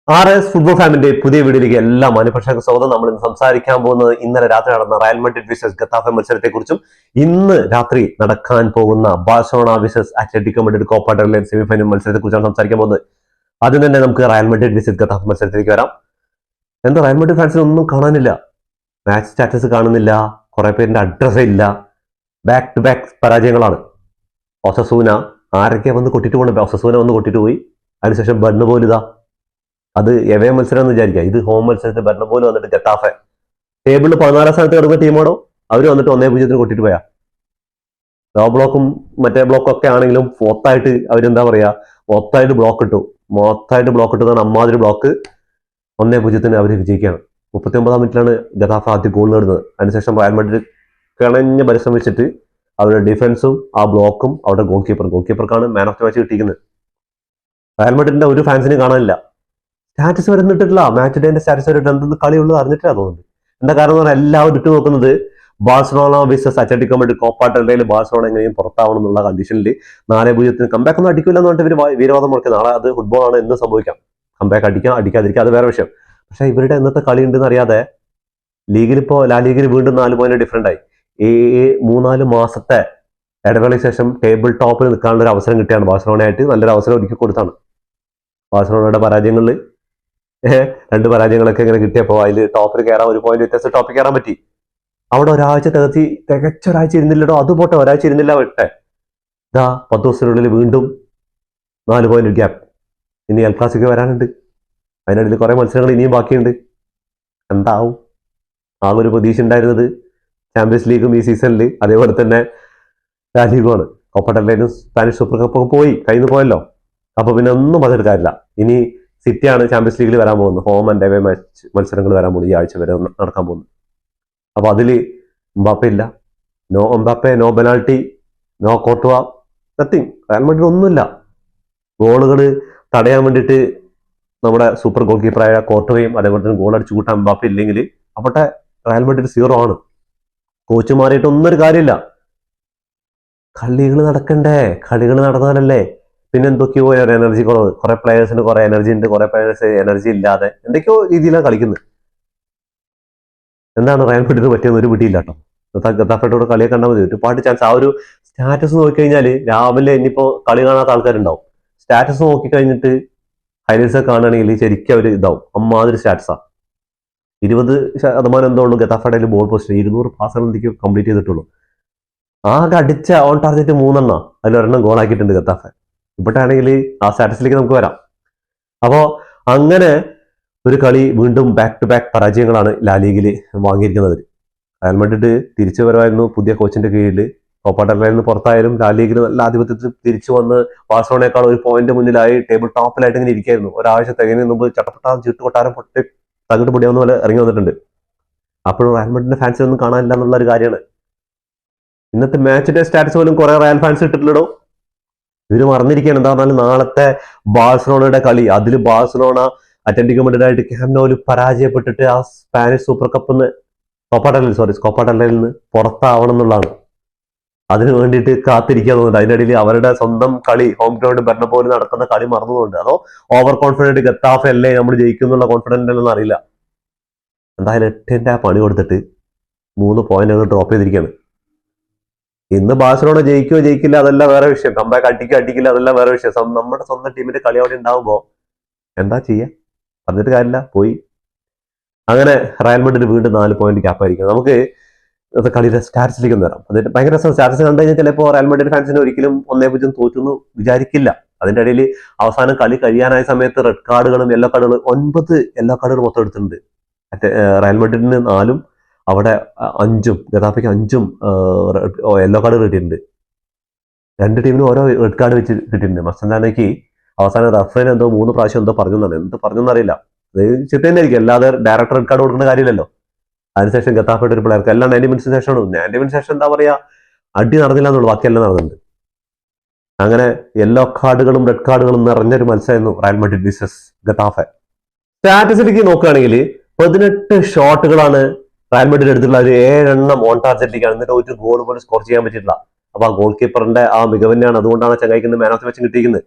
RS football ഫാമിന്റെ പുതിയ വീഡിയോയിലേക്ക് എല്ലാ മാന്യപ്രേക്ഷകർക്കും സ്വാഗതം. നമ്മൾ ഇന്ന് സംസാരിക്കാൻ പോകുന്നത് ഇന്നലെ രാത്രി നടന്ന റയൽ മാഡ്രിഡ് വിസസ് ഗത്താഫെ മത്സരത്തെക്കുറിച്ചും ഇന്ന് രാത്രി നടക്കാൻ പോകുന്ന Barcelona versus Atletico Madrid Copa del Rey semifinal മത്സരത്തെക്കുറിച്ചാണ് സംസാരിക്കാൻ പോകുന്നത്. ആദ്യം തന്നെ നമുക്ക് റയൽ മാഡ്രിഡ് വിസസ് ഗത്താഫെ മത്സരത്തിലേക്ക് വരാം. എന്താ റയൽ മാഡ്രിഡ് ഫാൻസിന് ഒന്നും കാണാനില്ല, മാച്ച് സ്റ്റാറ്റസ് കാണുന്നില്ല, കുറെ പേരിന്റെ അഡ്രസ് ഇല്ല, ബാക്ക് ടു ബാക്ക് പരാജയങ്ങളാണ്. ഒസസൂന ആരൊക്കെ വന്ന് കൊട്ടിട്ട് പോകണം, ഒസസൂന വന്ന് കൊട്ടിട്ട് പോയി. അതിനുശേഷം ബണ്ണ് പോലും ഇതാ, അത് എവേ മത്സരം എന്ന് വിചാരിക്കുക, ഇത് ഹോം മത്സരത്തിൽ ബെർണ പോലും വന്നിട്ട് ഗത്താഫെ ടേബിളിൽ 14 സ്ഥാനത്ത് കിടക്കുന്ന ടീമാണോ, അവർ വന്നിട്ട് 1-0 കൊട്ടിട്ട് പോയാ. ലോ ബ്ലോക്കും മറ്റേ ബ്ലോക്കും ഒക്കെ ആണെങ്കിലും മൊത്തമായിട്ട് അവരെന്താ പറയാ, മൊത്തമായിട്ട് ബ്ലോക്ക് ഇട്ടതാണ്. അമ്മാതിരി ബ്ലോക്ക് 1-0 അവർ വിജയിക്കുകയാണ്. 39-ാം മിനിറ്റിലാണ് ഗത്താഫെ ആദ്യം ഗോൾ നേടുന്നത്. അതിനുശേഷം റയൽ മാഡ്രിഡ് കിണഞ്ഞ് പരിശ്രമിച്ചിട്ട് അവരുടെ ഡിഫൻസും ആ ബ്ലോക്കും അവരുടെ ഗോൾ കീപ്പർക്കാണ് മാൻ ഓഫ് ദി മാച്ച് കിട്ടിയിരിക്കുന്നത്. റയൽ മാഡ്രിഡിന്റെ ഒരു ഫാൻസിനും കാണാനില്ല, സ്റ്റാറ്റസ് വരുന്നിട്ടില്ല, മാച്ച് ഡേന്റെ സ്റ്റാറ്റസ് വരെ എന്തെന്ന് കളിയുള്ളത് അറിഞ്ഞിട്ടില്ല തോന്നുന്നുണ്ട്. എന്താ കാരണം എന്ന് പറഞ്ഞാൽ എല്ലാവരും ഇട്ട് നോക്കുന്നത് Barcelona versus Atletico Madrid Copa del റേയിൽ ബാഴ്സലോണ എങ്ങനെയും പുറത്താവണം എന്നുള്ള കണ്ടീഷനിൽ 4-0 കംബാക്ക് ഒന്നും അടിക്കില്ല എന്ന് പറഞ്ഞിട്ട് ഇവർ വീരവാദം മുടക്കി. നാളെ അത് ഫുട്ബോളാണ്, എന്ന് സംഭവിക്കാം. കംബാക്ക് അടിക്കാതിരിക്കുക അത് വേറെ വിഷയം. പക്ഷെ ഇവരുടെ ഇന്നത്തെ കളി ഉണ്ടെന്ന് അറിയാതെ ലീഗിൽ ഇപ്പോൾ ലാ ലീഗിൽ വീണ്ടും 4 പോയിന്റ് ഡിഫറൻറ്റ് ആയി. ഈ 3-4 മാസത്തെ ഇടവേളയ്ക്ക് ശേഷം ടേബിൾ ടോപ്പിൽ നിൽക്കാനുള്ള ഒരു അവസരം കിട്ടിയാണ് ബാഴ്സലോണയായിട്ട് നല്ലൊരു അവസരം ഒരുക്കി കൊടുത്താണ്. ബാഴ്സലോണയുടെ പരാജയങ്ങളിൽ 2 പരാജയങ്ങളൊക്കെ ഇങ്ങനെ കിട്ടിയപ്പോൾ അതിൽ ടോപ്പിൽ കയറാൻ 1 പോയിന്റ് വ്യത്യാസം ടോപ്പിൽ കയറാൻ പറ്റി. അവിടെ ഒരാഴ്ച തികച്ചൊരാഴ്ച ഇരുന്നില്ലടോ, അത് പോട്ടെ, ഒരാഴ്ച ഇരുന്നില്ല വിട്ടെ, ഇതാ 10 ദിവസത്തിനുള്ളിൽ വീണ്ടും 4 പോയിന്റ് ഗ്യാപ്പ്. ഇനി എൽ ക്ലാസിക്കോ വരാനുണ്ട്, അതിനിടയിൽ കുറെ മത്സരങ്ങൾ ഇനിയും ബാക്കിയുണ്ട്. എന്താവും? ആ ഒരു പ്രതീക്ഷ ഉണ്ടായിരുന്നത് ചാമ്പ്യൻസ് ലീഗും ഈ സീസണിൽ, അതേപോലെ തന്നെ ലാ ലീഗുമാണ്. കോപ്പ ഡെൽ റേയും സ്പാനിഷ് സൂപ്പർ കപ്പൊക്കെ പോയി, കയ്യിൽ നിന്ന് പോയല്ലോ. അപ്പൊ പിന്നെ ഒന്നും പറഞ്ഞെടുക്കാറില്ല. ഇനി സിറ്റിയാണ് ചാമ്പ്യൻസ് ലീഗിൽ വരാൻ പോകുന്നത്, ഹോം ആൻഡ് അവേ മാച്ച് മത്സരങ്ങൾ വരാൻ പോകുന്നു, ഈ ആഴ്ച വരെ നടക്കാൻ പോകുന്നു. അപ്പൊ അതില് എംബാപ്പെ ഇല്ല, no Mbappe, no penalty, no Courtois, nothing. Real Madrid ഒന്നുമില്ല. ഗോളുകൾ തടയാൻ വേണ്ടിയിട്ട് നമ്മുടെ സൂപ്പർ ഗോൾ കീപ്പറായ കോർട്ടുവയും അതേപോലെ തന്നെ ഗോൾ അടിച്ചു കൂട്ടാൻ എംബാപ്പെ ഇല്ലെങ്കിൽ അവിടെ റയൽ മാഡ്രിഡ് 0 ആണ്. കോച്ച് മാറിയിട്ടൊന്നും ഒരു കാര്യമില്ല. കളികൾ നടക്കണ്ടേ, കളികൾ നടന്നാലല്ലേ. പിന്നെ എന്തൊക്കെയോ ഒരു എനർജി കുറവ്, കുറെ പ്ലേയേഴ്സിന് കുറെ എനർജി ഉണ്ട്, കുറെ പ്ലേയേഴ്സ് എനർജി ഇല്ലാതെ എന്തൊക്കെയോ രീതിയിലാണ് കളിക്കുന്നത്. എന്താണ് റയൽ മാഡ്രിഡിന് പറ്റിയെന്ന് ഒരു പിടിയില്ല കേട്ടോ. ഗത്താഫെയോട് കളിയെ കണ്ടാൽ മതി, ഒരുപാട് ചാൻസ്. ആ ഒരു സ്റ്റാറ്റസ് നോക്കിക്കഴിഞ്ഞാൽ രാവിലെ ഇനിയിപ്പോ കളി കാണാത്ത ആൾക്കാരുണ്ടാവും, സ്റ്റാറ്റസ് നോക്കിക്കഴിഞ്ഞിട്ട് ഹൈലൈറ്റ്സ് ഒക്കെ കാണുകയാണെങ്കിൽ ശരിക്കും അവർ ഇതാവും. അമ്മാതിരി സ്റ്റാറ്റസാ. 20% എന്തോ ഉള്ളൂ ഗത്താഫയുടെ ബോൾ പോസ്റ്റ്, 200 പാസുകൾ എന്തൊക്കെയോ കംപ്ലീറ്റ് ചെയ്തിട്ടുള്ളൂ. ആകെ അടിച്ച ഓൺ ടാർഗറ്റ് 3 അതിൽ 1 ഗോളാക്കിയിട്ടുണ്ട് ഗത്താഫെ. ഇവിടെ ആണെങ്കിൽ ആ സ്റ്റാറ്റസിലേക്ക് നമുക്ക് വരാം. അപ്പോ അങ്ങനെ ഒരു കളി വീണ്ടും ബാക്ക് ടു ബാക്ക് പരാജയങ്ങളാണ് ലാ ലീഗിൽ വാങ്ങിയിരിക്കുന്നത്. റയൽ മാഡ്രിഡ് തിരിച്ചു വരവായിരുന്നു പുതിയ കോച്ചിന്റെ കീഴിൽ. കോപ്പ ഡെൽ റേയിൽ നിന്ന് പുറത്തായാലും ലാ ലീഗിൽ നല്ല ആധിപത്യത്തിൽ തിരിച്ചു വന്ന് ബാഴ്സലോണയേക്കാൾ 1 പോയിന്റ് മുന്നിലായി ടേബിൾ ടോപ്പിലായിട്ട് ഇങ്ങനെ ഇരിക്കുകയായിരുന്നു. ഒരാഴ്ച തികഞ്ഞ മുമ്പ് ചീട്ടുകൊട്ടാരം പൊട്ടി തകിട് പൊടിയാവുന്ന പോലെ ഇറങ്ങി വന്നിട്ടുണ്ട്. അപ്പോഴും റയൽ മാഡ്രിഡിന്റെ ഫാൻസിനൊന്നും കാണാനില്ല എന്നുള്ള ഒരു കാര്യമാണ്. ഇന്നത്തെ മാച്ചിന്റെ സ്റ്റാറ്റസ് പോലും കുറെ റയൽ ഫാൻസ് ഇട്ടിട്ടുള്ളൂ. ഇവര് മറന്നിരിക്കുകയാണ്. എന്താ പറഞ്ഞാൽ നാളത്തെ ബാഴ്സലോണയുടെ കളി, അതിൽ ബാഴ്സലോണ അത്ലറ്റിക്കോ മാഡ്രിഡായിട്ട് ക്യാമ്പ് നൗവിൽ പരാജയപ്പെട്ടിട്ട് ആ Spanish super cup Copa del റേയിൽ നിന്ന് പുറത്താവണം എന്നുള്ളതാണ്. അതിന് വേണ്ടിയിട്ട് കാത്തിരിക്കുക തോന്നുന്നുണ്ട്. അതിന്റെ ഇടയിൽ അവരുടെ സ്വന്തം കളി ഹോം ഗ്രൗണ്ട് ബെർണബോയിൽ നടക്കുന്ന കളി മറന്നുകൊണ്ട്, അതോ ഓവർ കോൺഫിഡന്റ് ഗത്താഫെ അല്ലേ നമ്മൾ ജയിക്കുന്നുള്ള കോൺഫിഡന്റ് അല്ലെന്ന് അറിയില്ല. എന്തായാലും 8ന്റെ പണി കൊടുത്തിട്ട് 3 പോയിന്റ് ഡ്രോപ്പ് ചെയ്തിരിക്കുകയാണ്. ഇന്ന് ബാഴ്സലോണ ജയിക്കോ ജയിക്കില്ല അതല്ല വേറെ വിഷയം, കംബാക്ക് അടിക്കില്ല അതല്ല വേറെ വിഷയം. നമ്മുടെ സ്വന്തം ടീമിന്റെ കളി അവിടെ ഉണ്ടാവുമ്പോ എന്താ ചെയ്യാ, പറഞ്ഞിട്ട് കാര്യമില്ല, പോയി. അങ്ങനെ റയൽ മാഡ്രിഡ് വീണ്ടും 4 പോയിന്റ് ഗ്യാപ്പായിരിക്കും. നമുക്ക് കളിയുടെ സ്റ്റാറ്റസിലേക്ക് വരാം. അതിന്റെ ഭയങ്കര രസം. സ്റ്റാറ്റസ് കണ്ടു കഴിഞ്ഞാൽ ചിലപ്പോൾ റയൽ മാഡ്രിഡ് ഫാൻസിന് ഒരിക്കലും 1-0 തോറ്റെന്ന് വിചാരിക്കില്ല. അതിന്റെ ഇടയിൽ അവസാനം കളി കഴിയാനായ സമയത്ത് റെഡ് കാർഡുകളും യെല്ലോ കാർഡുകളും 9 യെല്ലോ കാർഡുകൾ മൊത്തം എടുത്തിട്ടുണ്ട്. റയൽ മാഡ്രിഡിന് 4, അവിടെ 5, ഗതാഫയ്ക്ക് 5 യെല്ലോ കാർഡ് കിട്ടിയിട്ടുണ്ട്. 2 ടീമിനും ഓരോ റെഡ് കാർഡ് വെച്ച് കിട്ടിയിട്ടുണ്ട്. മസ്താനയ്ക്ക് അവസാനം റഫറിന് എന്തോ 3 പ്രാവശ്യം എന്തോ പറഞ്ഞെന്നാണ്, എന്ത് പറഞ്ഞെന്നറിയില്ല. അത് ചിട്ട തന്നെ ആയിരിക്കും, അല്ലാതെ ഡയറക്റ്റ് റെഡ് കാർഡ് കൊടുക്കേണ്ട കാര്യമില്ലല്ലോ. അതിനുശേഷം ഗത്താഫയുടെ ഒരു പിള്ളേർക്ക് എല്ലാം 90 മിനിറ്റ്സിന് ശേഷമാണ്. 90 മിനിറ്റ് ശേഷം എന്താ പറയാ, അടി നടന്നില്ല എന്നുള്ളൂ, ബാക്കിയെല്ലാം നടന്നിട്ടുണ്ട്. അങ്ങനെ യെല്ലോ കാർഡുകളും റെഡ് കാർഡുകളും നിറഞ്ഞൊരു മത്സരമായിരുന്നു റയൽ മാഡ്രിഡ് വിസസ് ഗത്താഫെ. സ്റ്റാറ്റസിലേക്ക് നോക്കുകയാണെങ്കിൽ 18 ഷോട്ടുകളാണ് റയൽ മാഡ്രിഡ് എടുത്തിട്ടുള്ള. 7 ഓൺ ടാർഗറ്റിലേക്കാണ്, എന്നിട്ട് 1 ഗോൾ പോലും സ്കോർ ചെയ്യാൻ പറ്റിയിട്ടില്ല. അപ്പൊ ആ ഗോൾ കീപ്പറിന്റെ ആ മികവിനെയാണ്, അതുകൊണ്ടാണ് ചങ്ങായിക്കുന്ന മാൻ ഓഫ് ദി മാച്ച് കിട്ടിയിരിക്കുന്നത്.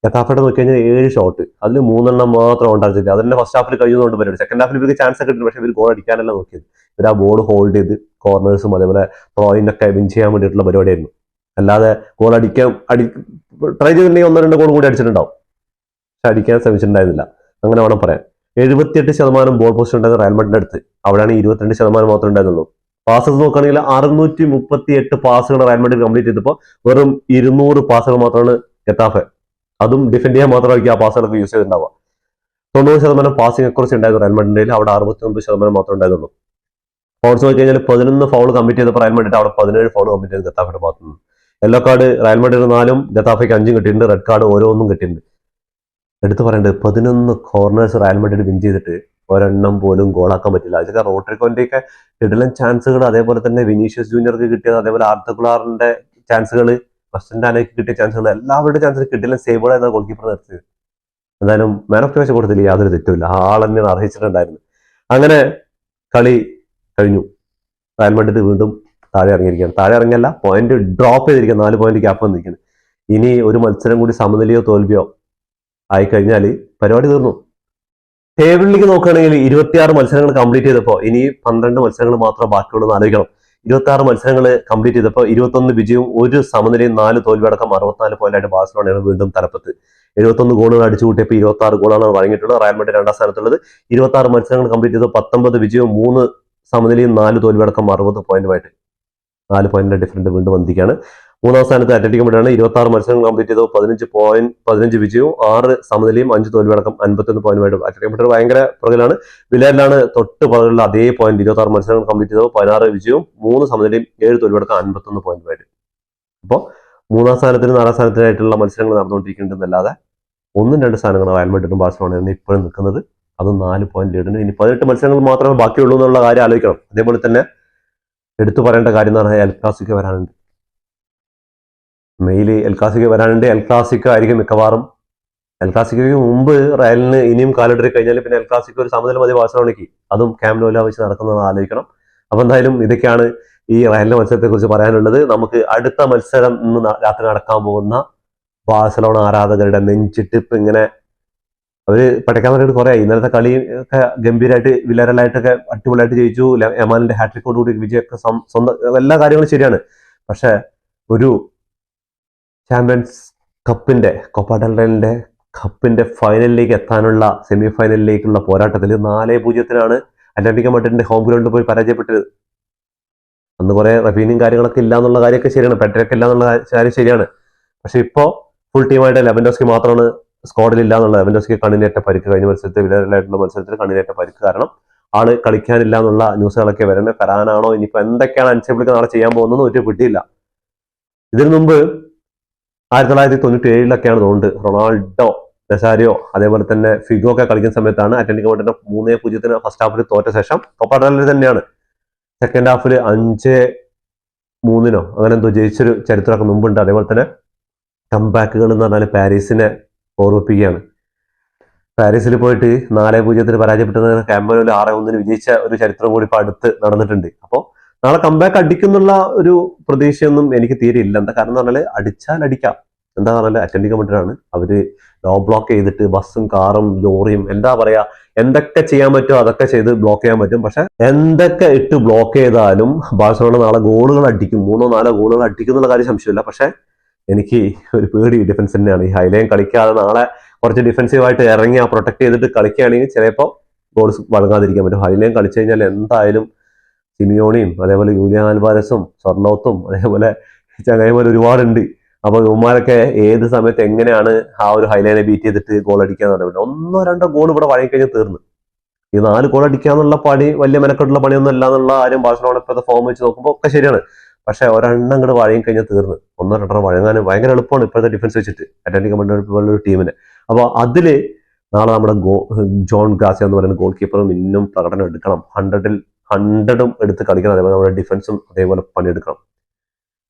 ഗത്താഫയുടെ നോക്കി കഴിഞ്ഞാൽ 7 ഷോട്ട്, അതിൽ 3 മാത്രം ഉണ്ടായിരുന്നില്ല. അതിന്റെ ഫസ്റ്റ് ഹാഫിൽ കഴിയുന്നതുകൊണ്ട് പരിപാടി. സെക്കൻഡ് ഹാഫിൽ ഇവർക്ക് ചാൻസ് കിട്ടും, പക്ഷേ ഇവർ ഗോൾ അടിക്കാനല്ല നോക്കിയത്. ഇവർ ആ ബോൾ ഹോൾഡ് ചെയ്ത് കോർണേഴ്സും അതേപോലെ ത്രോയിനൊക്കെ വിൻ ചെയ്യാൻ വേണ്ടിയിട്ടുള്ള പരിപാടിയായിരുന്നു. അല്ലാതെ ഗോൾ ട്രൈ ചെയ്തിട്ടുണ്ടെങ്കിൽ 1-2 ഗോൾ കൂടി അടിച്ചിട്ടുണ്ടാവും, പക്ഷെ അടിക്കാൻ ശ്രമിച്ചിട്ടുണ്ടായിരുന്നില്ല. അങ്ങനെ വേണം പറയാൻ. 78% ബോൾ പൊസിഷൻ ഉണ്ടായിരുന്ന റയൽ മാഡ്രിഡിന്റെ അടുത്ത്, അവിടെയാണ് 22% മാത്രമേ ഉണ്ടായിരുന്നുള്ളൂ. പാസസ് നോക്കുകയാണെങ്കിൽ 638 പാസുകൾ റയൽ മാഡ്രിഡ് കംപ്ലീറ്റ് ചെയ്തപ്പോൾ വെറും 200 പാസുകൾ മാത്രമാണ് ഗത്താഫെ, അതും ഡിഫെൻഡ് ചെയ്യാൻ മാത്രമായിരിക്കും ആ പാസുകളൊക്കെ യൂസ് ചെയ്തിട്ടുണ്ടാവുക. 90% പാസിംഗ് അക്യുറസി ഉണ്ടായിരുന്നു റയൽ മാഡ്രിഡിൽ, അവിടെ 69% മാത്രമേ ഉണ്ടായിരുന്നുള്ളൂ. ഫൗൾസ് നോക്കി കഴിഞ്ഞാൽ 11 ഫൗൾ കമ്മിറ്റ് ചെയ്തപ്പോൾ റയൽ മാഡ്രിഡ് അവിടെ 17 ഫൗൾ കമ്മിറ്റ് ചെയ്ത് ഗത്താഫയുടെ ഭാഗത്തു നിന്ന്. യെല്ലോ കാർഡ് റയൽ മാഡ്രിഡ് 4, ഗത്താഫയ്ക്ക് 5 കിട്ടിയിട്ടുണ്ട്. റെഡ് കാർഡ് ഓരോന്നും കിട്ടിയിട്ടുണ്ട്. എടുത്തു പറയേണ്ടത് 11 കോർണേഴ്സ് റയൽ മാഡ്രിഡ് വിൻ ചെയ്തിട്ട് ഒരെണ്ണം പോലും ഗോളാക്കാൻ പറ്റില്ല. അതൊക്കെ റോഡ്രിഗോന്റെയൊക്കെ കിടിലൻ ചാൻസുകൾ, അതേപോലെ തന്നെ വിനീഷ്യസ് ജൂനിയർക്ക് കിട്ടിയത്, അതേപോലെ ആർത്തക്കുളാറിന്റെ ചാൻസുകൾ, ബസ്റ്റൻഡാനയ്ക്ക് കിട്ടിയ ചാൻസുകൾ, എല്ലാവരുടെ ചാൻസുകൾ കിടിലൻ സേവുകളായിരുന്നു ഗോൾ കീപ്പർ നടത്തിയത്. എന്തായാലും മാൻ ഓഫ് ദി മാച്ച് കൊടുത്തില്ല, യാതൊരു തെറ്റുമില്ല, ആൾ തന്നെയാണ് അർഹിച്ചിട്ടുണ്ടായിരുന്നു. അങ്ങനെ കളി കഴിഞ്ഞു. റയൽ മാഡ്രിഡ് വീണ്ടും താഴെ ഇറങ്ങിയിരിക്കുകയാണ്. താഴെ ഇറങ്ങിയല്ല, പോയിന്റ് ഡ്രോപ്പ് ചെയ്തിരിക്കുക, 4 പോയിന്റ് ഗ്യാപ്പ് വന്നിരിക്കുന്നത്. ഇനി ഒരു മത്സരം കൂടി സമനിലയോ തോൽവിയോ ആയിക്കഴിഞ്ഞാൽ പരിപാടി തീർന്നു. ടേബിളിലേക്ക് നോക്കുകയാണെങ്കിൽ 26 മത്സരങ്ങൾ കംപ്ലീറ്റ് ചെയ്തപ്പോൾ ഇനി 12 മത്സരങ്ങൾ മാത്രം ബാക്കിയുള്ളൂ എന്ന് ആലോചിക്കണം. 26 മത്സരങ്ങൾ കംപ്ലീറ്റ് ചെയ്തപ്പോൾ 21 വിജയവും 1 സമനിലയും 4 തോൽവി അടക്കം 64 പോയിന്റായിട്ട് ബാഴ്സലോണയാണ് വീണ്ടും തലപ്പത്ത്. 71 ഗോളുകൾ അടിച്ചു കൂട്ടിയപ്പോൾ 26 ഗോളാണ് വഴങ്ങിയിട്ടുള്ളത്. Real Madrid 2ാം സ്ഥാനത്തുള്ളത്. 26 മത്സരങ്ങൾ കംപ്ലീറ്റ് ചെയ്തപ്പോൾ 19 വിജയവും 3 സമനിലയും 4 തോൽവി അടക്കം 60 പോയിന്റുമായിട്ട് 4 പോയിന്റിന്റെ ഡിഫറൻറ്റ് വീണ്ടും വന്നിരിക്കുകയാണ്. 3ാം സ്ഥാനത്ത് അത്ലറ്റിക്കോ മാഡ്രിഡാണ്. 26 മത്സരങ്ങൾ കംപ്ലീറ്റ് ചെയ്തത് 15 വിജയവും 6 സമനിലയും 5 തോൽവിയടക്കം 51 പോയിന്റുമായിട്ട് അത്ലറ്റിക്കോ മാഡ്രിഡ് ഭയങ്കര പുറകിലാണ്. വിലയിലാണ് തൊട്ട് പുറകിലുള്ള അതേ പോയിന്റ്. 26 മത്സരങ്ങൾ കംപ്ലീറ്റ് ചെയ്തത് 16 വിജയവും 3 സമനിലയും 7 തോൽവിയടക്കം 51 പോയിന്റുമായിട്ട്. അപ്പോൾ 3ാം സ്ഥാനത്തിന് 4ാം സ്ഥാനത്തിനായിട്ടുള്ള മത്സരങ്ങൾ നടന്നുകൊണ്ടിരിക്കുന്നുണ്ടെന്നല്ലാതെ 1-2 സ്ഥാനങ്ങൾ റയൽ മാഡ്രിഡും ബാഴ്സലോണയാണ് ഇപ്പോഴും നിൽക്കുന്നത്. അതും 4 പോയിന്റ് ലീഡിന്. ഇനി 18 മത്സരങ്ങൾ മാത്രമേ ബാക്കിയുള്ളൂ എന്നുള്ള കാര്യം ആലോചിക്കണം. അതേപോലെ തന്നെ എടുത്തു പറയേണ്ട കാര്യം എന്ന് പറഞ്ഞാൽ എൽ ക്ലാസിക്കോ വരാനുണ്ട്. മെയില് എൽ ക്ലാസിക്കോ വരാനുണ്ട്. എൽ ക്ലാസിക്കോ ആയിരിക്കും മിക്കവാറും. എൽ ക്ലാസിക്കോയ്ക്ക് മുമ്പ് റയലിന് ഇനിയും കാലിടറി കഴിഞ്ഞാൽ പിന്നെ എൽ ക്ലാസിക്കോ ഒരു സമനില മതി ബാഴ്സലോണയ്ക്ക്. അതും ക്യാമ്പ് നൗവിൽ വെച്ച് നടക്കുന്നത് ആലോചിക്കണം. അപ്പൊ എന്തായാലും ഇതൊക്കെയാണ് ഈ റയലിന്റെ മത്സരത്തെ കുറിച്ച് പറയാനുള്ളത്. നമുക്ക് അടുത്ത മത്സരം ഇന്ന് രാത്രി നടക്കാൻ പോകുന്ന ബാഴ്സലോണ ആരാധകരുടെ നെഞ്ചിട്ടിപ്പ് ഇങ്ങനെ അവര് പഠിക്കാൻ വേണ്ടിയിട്ട് കുറെ ഇന്നലത്തെ കളി ഒക്കെ ഗംഭീരമായിട്ട് വില്ലറലായിട്ടൊക്കെ അടിപൊളിയായിട്ട് ജയിച്ചു. യമാലിന്റെ ഹാട്രിക്കോട് കൂടി വിജയൊക്കെ സ്വന്തം എല്ലാ കാര്യങ്ങളും ശരിയാണ്. പക്ഷെ ഒരു ചാമ്പ്യൻസ് കപ്പിന്റെ കോപ്പ ഡെൽ റേന്റെ കപ്പിന്റെ ഫൈനലിലേക്ക് എത്താനുള്ള സെമി ഫൈനലിലേക്കുള്ള പോരാട്ടത്തിൽ 4-0 അത്ലറ്റിക്കോ മാഡ്രിഡിന്റെ ഹോം ഗ്രൗണ്ടിൽ പോയി പരാജയപ്പെട്ടത്. അന്ന് കുറെ റഫീനും കാര്യങ്ങളൊക്കെ ഇല്ല എന്നുള്ള കാര്യമൊക്കെ ശരിയാണ്, പെട്രയൊക്കെ ഇല്ല എന്നുള്ള കാര്യം ശരിയാണ്. പക്ഷെ ഇപ്പോ ഫുൾ ടീമായിട്ട് ലെവൻഡോസ്കി മാത്രമാണ് സ്ക്വാഡിൽ ഇല്ല എന്നുള്ള. ലെവൻഡോസ്കി കണ്ണിനേറ്റ പരിക്ക്, കഴിഞ്ഞ മത്സരത്തിൽ വിലയിലായിട്ടുള്ള മത്സരത്തിൽ കണ്ണിനേറ്റ പരിക്ക് കാരണം ആള് കളിക്കാനില്ല എന്നുള്ള ന്യൂസുകളൊക്കെ വരുന്നത്. വരാനാണോ ഇനിയിപ്പോ എന്തൊക്കെയാണ് അൻസിബിളിക്ക് നാളെ ചെയ്യാൻ പോകുന്നത് ഒരു പിടിയില്ല. ഇതിനു മുമ്പ് 1997 തോന്നുന്നുണ്ട് റൊണാൾഡോ, റൊസാരിയോ അതേപോലെ തന്നെ ഫിഗോ ഒക്കെ കളിക്കുന്ന സമയത്താണ് അത്ലറ്റിക്കോ മാഡ്രിഡ് 3-0 ഫസ്റ്റ് ഹാഫിൽ തോറ്റ ശേഷം കോപ്പ ഡെൽ റേ തന്നെയാണ് സെക്കൻഡ് ഹാഫിൽ 5-3 അങ്ങനെ എന്തോ ജയിച്ചൊരു ചരിത്രമൊക്കെ മുമ്പുണ്ട്. അതേപോലെ തന്നെ കംബാക്കുകൾ എന്ന് പറഞ്ഞാൽ പാരീസിനെ ഓർമ്മിപ്പിക്കുകയാണ്. പാരീസിൽ പോയിട്ട് 4-0 പരാജയപ്പെട്ടത് ക്യാമ്പ് നൗവിൽ 6-1 വിജയിച്ച ഒരു ചരിത്രം കൂടി ഇപ്പൊ അടുത്ത് നടന്നിട്ടുണ്ട്. അപ്പോൾ നാളെ കംബാക്ക് അടിക്കുന്നുള്ള ഒരു പ്രതീക്ഷയൊന്നും എനിക്ക് തീരെ ഇല്ല. എന്താ കാരണം എന്ന് പറഞ്ഞാൽ അടിച്ചാൽ അടിക്കാം. എന്താ പറഞ്ഞാൽ അത്ലറ്റിക്കോ മാഡ്രിഡാണ്. അവര് ലോ ബ്ലോക്ക് ചെയ്തിട്ട് ബസ്സും കാറും ലോറിയും എന്താ പറയാ എന്തൊക്കെ ചെയ്യാൻ പറ്റുമോ അതൊക്കെ ചെയ്ത് ബ്ലോക്ക് ചെയ്യാൻ പറ്റും. പക്ഷെ എന്തൊക്കെ ഇട്ട് ബ്ലോക്ക് ചെയ്താലും ബാഴ്സലോണ നാളെ ഗോളുകൾ അടിക്കും, 3-4 ഗോളുകൾ അടിക്കും എന്നുള്ള കാര്യം സംശയമില്ല. പക്ഷെ എനിക്ക് ഒരു പേടി ഡിഫൻസ് തന്നെയാണ്. ഈ ഹൈലൈൻ കളിക്കാതെ നാളെ കുറച്ച് ഡിഫൻസീവായിട്ട് ഇറങ്ങി ആ പ്രൊട്ടക്ട് ചെയ്തിട്ട് കളിക്കുകയാണെങ്കിൽ ചിലപ്പോൾ ഗോൾസ് വഴങ്ങാതിരിക്കാൻ പറ്റും. ഹൈലൈൻ കളിച്ചു കഴിഞ്ഞാൽ എന്തായാലും സിമിയോണിയും അതേപോലെ യൂലിയാൻ ആൽവാരസും സൊർലോത്തും അതേപോലെ ചങ്ങായിമാർ ഒരുപാടുണ്ട്. അപ്പൊ ഇവന്മാരൊക്കെ ഏത് സമയത്ത് എങ്ങനെയാണ് ആ ഒരു ഹൈലൈനെ ബീറ്റ് ചെയ്തിട്ട് ഗോൾ അടിക്കാന്ന് പറയാൻ പറ്റും. 1-2 ഗോൾ ഇവിടെ വഴങ്ങിക്കഴിഞ്ഞാൽ തീർന്നു. ഈ 4 ഗോൾ അടിക്കാന്നുള്ള പണി വലിയ മെനക്കെട്ടുള്ള പണിയൊന്നും അല്ല എന്നുള്ള കാര്യം ബാഴ്സലോണ ഇപ്പോഴത്തെ ഫോം വെച്ച് നോക്കുമ്പോൾ ഒക്കെ ശരിയാണ്. പക്ഷെ ഒരെണ്ണം കൂടെ വഴങ്ങി കഴിഞ്ഞാൽ തീർന്നു. 1-2 വഴങ്ങാനും ഭയങ്കര എളുപ്പമാണ് ഇപ്പോഴത്തെ ഡിഫൻസ് വെച്ചിട്ട് അത്ലറ്റിക്കോ മാഡ്രിഡ് പോലുള്ള ഒരു ടീമിന്. അപ്പോൾ അതില് നാളെ നമ്മുടെ ജോൺ ഗാസിയ എന്ന് പറയുന്ന ഗോൾ കീപ്പറും ഇന്നും പ്രകടനം എടുക്കണം. 100 എടുത്ത് കളിക്കണം. അതേപോലെ നമ്മുടെ ഡിഫൻസും അതേപോലെ പണിയെടുക്കണം.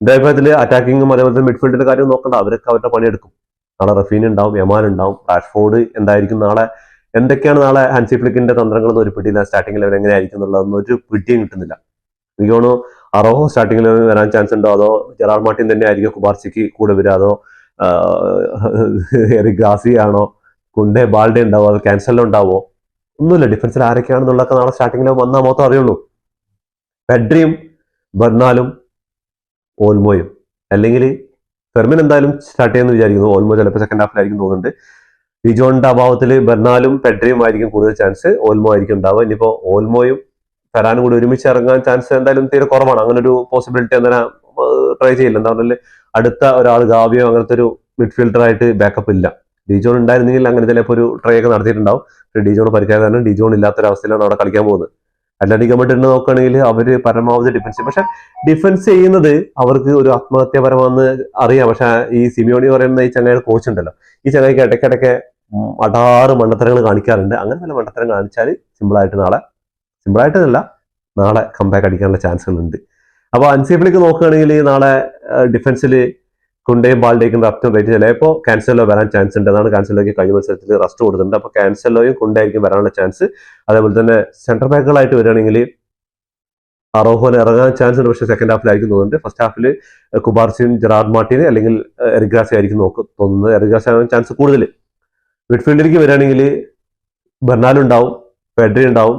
എന്റെ അഭിപ്രായത്തിൽ അറ്റാക്കിങ്ങും അതേപോലെ മിഡ്ഫീൽഡിന്റെ കാര്യം നോക്കണ്ട, അവരൊക്കെ അവരുടെ പണിയെടുക്കും. നാളെ റഫീൻ ഉണ്ടാവും, യമാൻ ഉണ്ടാവും, റാഷ്ഫോർഡ് എന്തായിരിക്കും നാളെ, എന്തൊക്കെയാണ് നാളെ ഹാൻസി ഫ്ലിക്കിന്റെ തന്ത്രങ്ങളൊന്നും ഒരു പിടിയില്ല. സ്റ്റാർട്ടിംഗ് ലെവൽ എങ്ങനെയായിരിക്കും എന്നുള്ളതൊന്നും ഒരു പിടിയും കിട്ടുന്നില്ല. എനിക്ക് തോന്നുന്നു അറോഹോ സ്റ്റാർട്ടിംഗ് ലെവലിൽ വരാൻ ചാൻസ് ഉണ്ടോ, അതോ ജെറാർഡ് മാർട്ടിൻ തന്നെ ആയിരിക്കും കുബാർസിക്ക് കൂടെ വരിക, അതോ എറിക് ഗാർസിയ ആണോ, കുണ്ടെ ബാൾഡെ ഉണ്ടാവോ, അത് ക്യാൻസലോ ഉണ്ടാവോ, ഒന്നുമില്ല. ഡിഫൻസിൽ ആരൊക്കെയാണെന്നുള്ളതൊക്കെ നാളെ സ്റ്റാർട്ടിങ്ങിൽ വന്നാൽ മൊത്തം അറിയുള്ളൂ. പെഡ്രിയും ബെർണാലും ഓൾമോയും, അല്ലെങ്കിൽ ഫെർമിൻ എന്തായാലും സ്റ്റാർട്ട് ചെയ്യുമെന്ന് വിചാരിക്കുന്നു. ഓൾമോ ചിലപ്പോൾ സെക്കൻഡ് ഹാഫിലായിരിക്കും തോന്നുന്നുണ്ട്. ഡിജോണിന്റെ അഭാവത്തിൽ ബെർണാലും പെഡ്രിയും ആയിരിക്കും കൂടുതൽ ചാൻസ്, ഓൾമോ ആയിരിക്കും ഉണ്ടാവുക. ഇനിയിപ്പോൾ ഓൾമോയും ഫെറാനും കൂടി ഒരുമിച്ച് ഇറങ്ങാൻ ചാൻസ് എന്തായാലും തീരെ കുറവാണ്. അങ്ങനെ ഒരു പോസിബിലിറ്റി എന്തായാലും ട്രൈ ചെയ്യില്ല. എന്താ പറഞ്ഞാൽ അടുത്ത ഒരാൾ ഗാവിയോ അങ്ങനത്തെ ഒരു മിഡ്ഫീൽഡറായിട്ട് ബാക്കപ്പ് ഇല്ല. ഡിജോൺ ഉണ്ടായിരുന്നെങ്കിൽ അങ്ങനെ ചിലപ്പോൾ ഒരു ട്രൈ ഒക്കെ നടത്തിയിട്ടുണ്ടാവും. പക്ഷേ ഡിജോൺ പരിക്കാതെ തന്നെ ഡിജോൺ ഇല്ലാത്തൊരവസ്ഥയിലാണ് അവിടെ കളിക്കാൻ പോകുന്നത്. അത്ലറ്റിക് മഡ്രിഡ് നോക്കുകയാണെങ്കിൽ അവർ പരമാവധി ഡിഫൻസ്, പക്ഷെ ഡിഫൻസ് ചെയ്യുന്നത് അവർക്ക് ഒരു ആത്മഹത്യാപരമാണെന്ന് അറിയാം. പക്ഷെ ഈ സിമിയോണി പറയുന്ന ഈ ചങ്ങായിയുടെ കോച്ച് ഉണ്ടല്ലോ, ഈ ചങ്ങായിക്ക് ഇടയ്ക്കിടയ്ക്ക് അടാറ് മണ്ടത്തരങ്ങൾ കാണിക്കാറുണ്ട്. അങ്ങനെ പല മണ്ടത്തരം കാണിച്ചാൽ സിമ്പിളായിട്ടല്ല നാളെ കംബാക്ക് അടിക്കാനുള്ള ചാൻസുകളുണ്ട്. അപ്പോൾ അൻസിഫിലേക്ക് നോക്കുകയാണെങ്കിൽ നാളെ ഡിഫൻസിൽ കുണ്ടയും ബാൾഡേക്കും റെപ്റ്റും റേറ്റ് ചിലപ്പോൾ ക്യാൻസലോ വരാൻ ചാൻസ് ഉണ്ട്. അതാണ് ക്യാൻസലോയ്ക്ക് കഴിഞ്ഞ മത്സരത്തിൽ റെസ്റ്റ് കൊടുത്തിട്ടുണ്ട്. അപ്പോൾ ക്യാൻസലോയും കുണ്ടയായിരിക്കും വരാനുള്ള ചാൻസ്. അതേപോലെ തന്നെ സെന്റർ ബാക്കുകളായിട്ട് വരികയാണെങ്കിൽ അറോഹോന് ഇറങ്ങാൻ ചാൻസ് ഉണ്ട്. പക്ഷേ സെക്കൻഡ് ഹാഫിലായിരിക്കും തോന്നുന്നുണ്ട്. ഫസ്റ്റ് ഹാഫിൽ കുബാർസിയും ജെറാർഡ് മാർട്ടിന് അല്ലെങ്കിൽ എറിക് ഗാർസിയ ആയിരിക്കും തോന്നുന്നത്. എറിക് ഗാർസിയ ആവാൻ ചാൻസ് കൂടുതൽ. മിഡ്ഫീൽഡിലേക്ക് വരികയാണെങ്കിൽ ബെർണാലും ഉണ്ടാവും, പെഡ്രി ഉണ്ടാവും,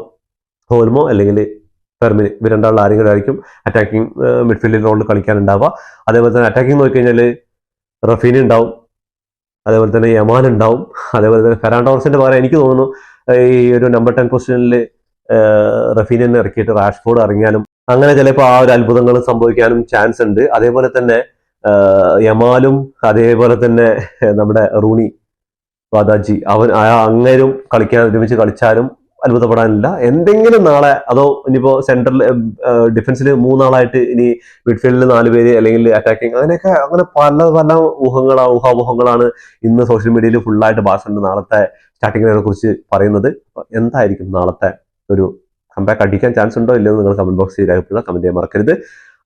ഓൾമോ അല്ലെങ്കിൽ ഫെർമിൻ, ഇവർ രണ്ടാളും ആരെങ്കിലും ആയിരിക്കും അറ്റാക്കിംഗ് മിഡ്ഫീൽഡിൽ റോളിൽ കളിക്കാനുണ്ടാവുക. അതേപോലെ തന്നെ അറ്റാക്കിംഗ് നോക്കിക്കഴിഞ്ഞാൽ റഫീനി ഉണ്ടാവും, അതേപോലെ തന്നെ യമാൻ ഉണ്ടാവും, അതേപോലെ തന്നെ ഫെറാൻ ടോറസിന്റെ പകരം എനിക്ക് തോന്നുന്നു ഈ ഒരു നമ്പർ 10 പൊസിഷനിൽ റഫീനെ ഇറക്കിയിട്ട് റാഷ്ഫോർഡ് ഇറങ്ങിയാലും അങ്ങനെ ചിലപ്പോൾ ആ ഒരു അത്ഭുതങ്ങൾ സംഭവിക്കാനും ചാൻസ് ഉണ്ട്. അതേപോലെ തന്നെ യമാലും അതേപോലെ തന്നെ നമ്മുടെ റൂണി വാദാജി അങ്ങേരും ഒരുമിച്ച് കളിച്ചാലും അത്ഭുതപ്പെടാനില്ല. എന്തെങ്കിലും നാളെ അതോ ഇനിയിപ്പോ സെൻട്രൽ ഡിഫൻസിൽ 3 ആളായിട്ട് ഇനി മിഡ്ഫീൽഡിൽ 4 പേര് അല്ലെങ്കിൽ അറ്റാക്കിങ് അങ്ങനെ പല ഊഹാപോഹങ്ങളാണ് ഇന്ന് സോഷ്യൽ മീഡിയയിൽ ഫുള്ളായിട്ട് ബാഴ്സലോണ നാളത്തെ സ്റ്റാർട്ടിങ്ങിനെ കുറിച്ച് പറയുന്നത്. എന്തായിരിക്കും നാളത്തെ ഒരു കംബാക്ക് അടിക്കാൻ ചാൻസ് ഉണ്ടോ ഇല്ലയോ നിങ്ങൾ കമന്റ് ബോക്സിൽ രേഖപ്പെടുത്തുക, കമന്റ് ചെയ്യാൻ മറക്കരുത്.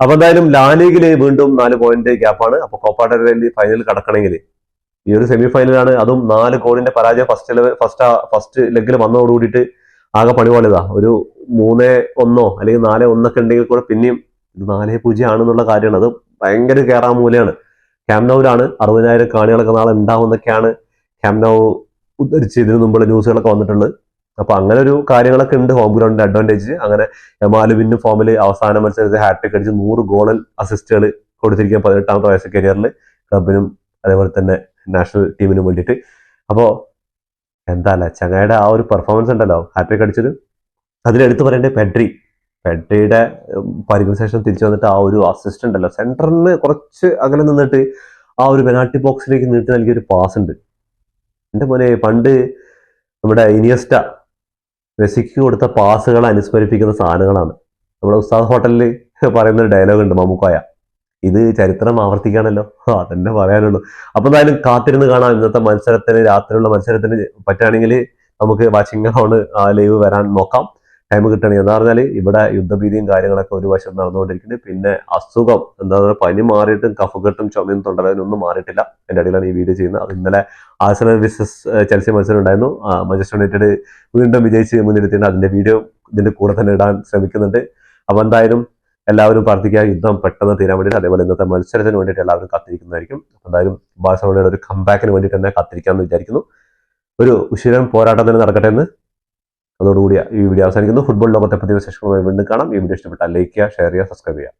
അപ്പൊ എന്തായാലും ലാലിഗില് വീണ്ടും 4 പോയിന്റ് ഗ്യാപ്പാണ്. അപ്പൊ കോപ്പ ഡെൽ റേയിൽ ഫൈനൽ കടക്കണമെങ്കിൽ ഈ ഒരു സെമി ഫൈനലാണ്, അതും 4 ഗോളിന്റെ പരാജയം ഫസ്റ്റ് ലെഗിൽ വന്നതോടുകൂടിയിട്ട് ആകെ പണിപാളിതാ. ഒരു 3-1 അല്ലെങ്കിൽ 4-1 ഉണ്ടെങ്കിൽ കൂടെ പിന്നെയും ഇത് 4-0 ആണെന്നുള്ള കാര്യമാണ്. അത് ഭയങ്കര കേറാമൂലയാണ്. ക്യാംനൌവിലാണ് 60,000 കാണികളൊക്കെ നാളെ ഉണ്ടാവുന്നൊക്കെയാണ് ക്യാംനൌ ഉദ്ധരിച്ച് ഇതിനു മുമ്പുള്ള ന്യൂസുകളൊക്കെ വന്നിട്ടുള്ളത്. അപ്പൊ അങ്ങനെ ഒരു കാര്യങ്ങളൊക്കെ ഉണ്ട് ഹോം ഗ്രൗണ്ടിന്റെ അഡ്വാൻറ്റേജ്. അങ്ങനെ യമാലുവിന്റെ ഫോമിൽ അവസാന മത്സരത്തിൽ ഹാട്രിക് അടിച്ച് 100 ഗോൾ അസിസ്റ്റുകൾ കൊടുത്തിരിക്കുക 18ാമത്തെ വയസ്സ് കരിയറിൽ ക്ലബിനും അതേപോലെ തന്നെ നാഷണൽ ടീമിനും വേണ്ടിയിട്ട്. അപ്പോൾ എന്താ ചങ്ങായുടെ ആ ഒരു പെർഫോമൻസ് ഉണ്ടല്ലോ ഹാട്രിക് അടിച്ചത്, അതിലെടുത്ത് പറയേണ്ടത് പെഡ്രിയുടെ പരിക്കിന് ശേഷം തിരിച്ചു വന്നിട്ട് ആ ഒരു അസിസ്റ്റ് ഉണ്ടല്ലോ, സെന്ററിന് കുറച്ച് അകലെ നിന്നിട്ട് ആ ഒരു പെനാൾട്ടി ബോക്സിലേക്ക് നീട്ടി നൽകിയ ഒരു പാസ് ഉണ്ട്. എൻ്റെ മോനെ പണ്ട് നമ്മുടെ ഇനിയസ്റ്റ മെസ്സിക്ക് കൊടുത്ത പാസുകളെ അനുസ്മരിപ്പിക്കുന്ന സാധനങ്ങളാണ്. നമ്മുടെ ഉസ്താദ് ഹോട്ടലിൽ പറയുന്ന ഒരു ഡയലോഗ് ഉണ്ട് മമ്മൂക്കായ, ഇത് ചരിത്രം ആവർത്തിക്കാണല്ലോ, അതന്നെ പറയാനുള്ളൂ. അപ്പൊ എന്തായാലും കാത്തിരുന്ന് കാണാം ഇന്നത്തെ മത്സരത്തിന്, രാത്രിയുള്ള മത്സരത്തിന് പറ്റുകയാണെങ്കിൽ നമുക്ക് വാച്ചിങ് ഹോണ് ലൈവ് വരാൻ നോക്കാം, ടൈം കിട്ടണമെങ്കിൽ. എന്താ പറഞ്ഞാൽ ഇവിടെ യുദ്ധഭീതിയും കാര്യങ്ങളൊക്കെ ഒരു വശം നടന്നുകൊണ്ടിരിക്കുന്നുണ്ട്. പിന്നെ അസുഖം എന്താ പറയുക, പനി മാറിയിട്ടും കഫക്കെട്ടും ചുമയും തൊണ്ടവേദനയൊന്നും മാറിയിട്ടില്ല. എൻ്റെ അടിയിലാണ് ഈ വീഡിയോ ചെയ്യുന്നത്. അത് ഇന്നലെ ആഴ്സണൽ വിസസ് ചെൽസി മത്സരം ഉണ്ടായിരുന്നു. മാഞ്ചസ്റ്റർ യുണൈറ്റഡ് വീണ്ടും വിജയിച്ച് മുന്നിലെത്തിയിട്ട് അതിന്റെ വീഡിയോ ഇതിന്റെ കൂടെ തന്നെ ഇടാൻ ശ്രമിക്കുന്നുണ്ട്. അപ്പൊ എന്തായാലും എല്ലാവരും പ്രാർത്ഥിക്കുക യുദ്ധം പെട്ടെന്ന് തീരാൻ വേണ്ടിയിട്ട്. അതേപോലെ ഇന്നത്തെ മത്സരത്തിന് വേണ്ടിയിട്ട് എല്ലാവരും കാത്തിരിക്കുന്നതായിരിക്കും. എന്തായാലും ബാഴ്സലോണയുടെ ഒരു കംബാക്കിന് വേണ്ടിയിട്ട് തന്നെ കാത്തിരിക്കാമെന്ന് വിചാരിക്കുന്നു. ഒരു ഉശിരൻ പോരാട്ടം തന്നെ നടക്കട്ടെ എന്ന് അതോടുകൂടി ഈ വീഡിയോ അവസാനിക്കുന്നു. ഫുട്ബോൾ ലോകത്തെ പുതിയ വിശേഷങ്ങളുമായി വീണ്ടും കാണാം. ഈ വീഡിയോ ഇഷ്ടപ്പെട്ടാൽ ലൈക്ക് ചെയ്യുക, ഷെയർ ചെയ്യുക, സബ്സ്ക്രൈബ് ചെയ്യുക.